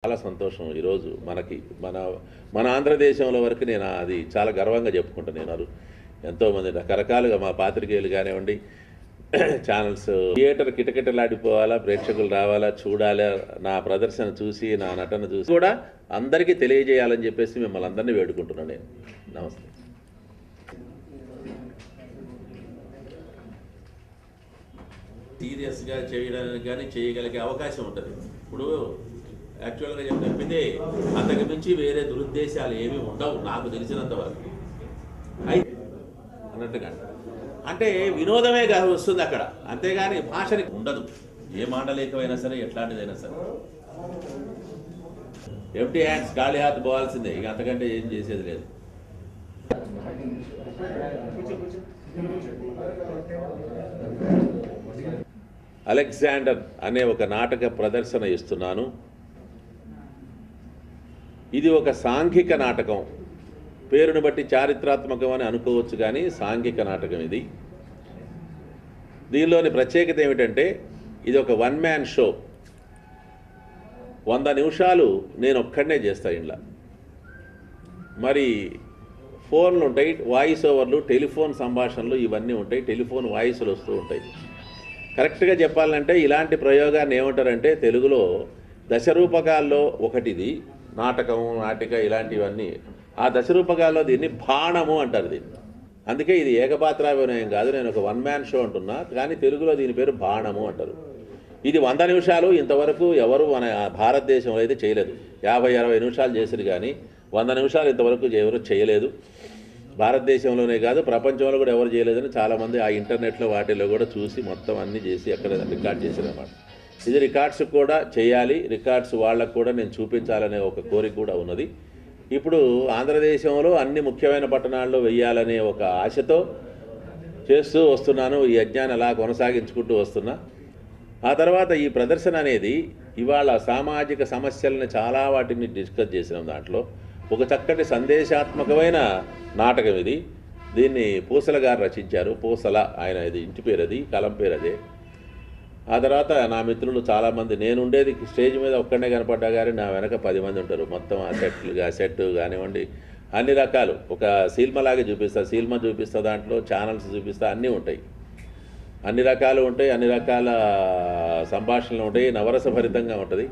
చాలా సంతోషం ఈరోజు మనకి మన మన ఆంధ్రదేశంలో వరకు నేను అది చాలా గర్వంగా చెప్పుకుంటాను. నేను ఎంతోమంది రకరకాలుగా మా పాత్రికేయులు కానివ్వండి, ఛానల్స్ థియేటర్ కిటకిటలాడిపోవాలా, ప్రేక్షకులు రావాలా, చూడాలా, నా ప్రదర్శన చూసి నా నటన చూసి కూడా అందరికీ తెలియజేయాలని చెప్పేసి మిమ్మల్ని అందరినీ వేడుకుంటున్నాను నేను. నమస్తే. సీరియస్గా చేయడానికి కానీ చేయగలిగే అవకాశం ఉంటుంది. ఇప్పుడు యాక్చువల్గా చెప్పితే అంతకు మించి వేరే దురుద్దేశాలు ఏమీ ఉండవు నాకు తెలిసినంత వరకు. అయితే అన్నట్టుగా అంటే వినోదమే వస్తుంది అక్కడ, అంతేగాని భాషని ఉండదు. ఏ మాండలికమైనా సరే, ఎట్లాంటిదైనా సరే ఎంటీ హ్యాండ్స్, ఖాళీ హాత్ పోవాల్సిందే, ఇక అంతకంటే ఏం చేసేది లేదు. అలెగ్జాండర్ అనే ఒక నాటక ప్రదర్శన ఇస్తున్నాను. ఇది ఒక సాంఘిక నాటకం, పేరును బట్టి చారిత్రాత్మకం అని అనుకోవచ్చు, కానీ సాంఘిక నాటకం ఇది. దీనిలోని ప్రత్యేకత ఏమిటంటే ఇది ఒక వన్ మ్యాన్ షో. 100 నిమిషాలు నేను ఒక్కడనే చేస్తాను. ఇంట్లో మరి ఫోన్లు ఉంటాయి, వాయిస్ ఓవర్లు, టెలిఫోన్ సంభాషణలు ఇవన్నీ ఉంటాయి, టెలిఫోన్ వాయిస్లు వస్తూ ఉంటాయి. కరెక్ట్గా చెప్పాలంటే ఇలాంటి ప్రయోగాన్ని ఏమంటారంటే తెలుగులో దశరూపకాల్లో ఒకటిది, నాటకం, నాటిక ఇలాంటివన్నీ. ఆ దశరూపకాల్లో దీన్ని బాణము అంటారు దీన్ని. అందుకే ఇది ఏకపాత్రాభినయం కాదు, నేను ఒక వన్ మ్యాన్ షో అంటున్నా, కానీ తెలుగులో దీని పేరు బాణము అంటారు. ఇది 100 నిమిషాలు ఇంతవరకు ఎవరు మన భారతదేశంలో అయితే చేయలేదు. 50-60 నిమిషాలు చేసిరు, కానీ 100 నిమిషాలు ఇంతవరకు ఎవరు చేయలేదు. భారతదేశంలోనే కాదు, ప్రపంచంలో కూడా ఎవరు చేయలేదని చాలామంది ఆ ఇంటర్నెట్లో వాటిల్లో కూడా చూసి మొత్తం అన్నీ చేసి అక్కడ రికార్డ్ చేశారన్నమాట. ఇది రికార్డ్స్ కూడా చేయాలి, రికార్డ్స్ వాళ్ళకు కూడా నేను చూపించాలనే ఒక కోరిక కూడా ఉన్నది. ఇప్పుడు ఆంధ్రదేశంలో అన్ని ముఖ్యమైన పట్టణాల్లో వెయ్యాలనే ఒక ఆశతో చేస్తూ వస్తున్నాను. ఈ యజ్ఞాన్ని అలా కొనసాగించుకుంటూ వస్తున్నా. ఆ తర్వాత ఈ ప్రదర్శన అనేది ఇవాళ సామాజిక సమస్యలని చాలా వాటిని డిస్కస్ చేసినాం. దాంట్లో ఒక చక్కటి సందేశాత్మకమైన నాటకం ఇది. దీన్ని పూసల గారు రచించారు. పూసల ఆయన, ఇది ఇంటి పేరు, అది కలం పేరు అదే. ఆ తర్వాత నా మిత్రులు చాలామంది, నేను ఉండేది స్టేజ్ మీద ఒక్కడనే కనపడ్డా కానీ నా వెనక 10 మంది ఉంటారు. మొత్తం ఆ సెట్ కానివ్వండి, అన్ని రకాలు. ఒక సినిమాలాగే చూపిస్తా, సినిమా చూపిస్తా, దాంట్లో ఛానల్స్ చూపిస్తా, అన్నీ ఉంటాయి, అన్ని రకాలు ఉంటాయి, అన్ని రకాల సంభాషణలు ఉంటాయి, నవరసభరితంగా ఉంటుంది.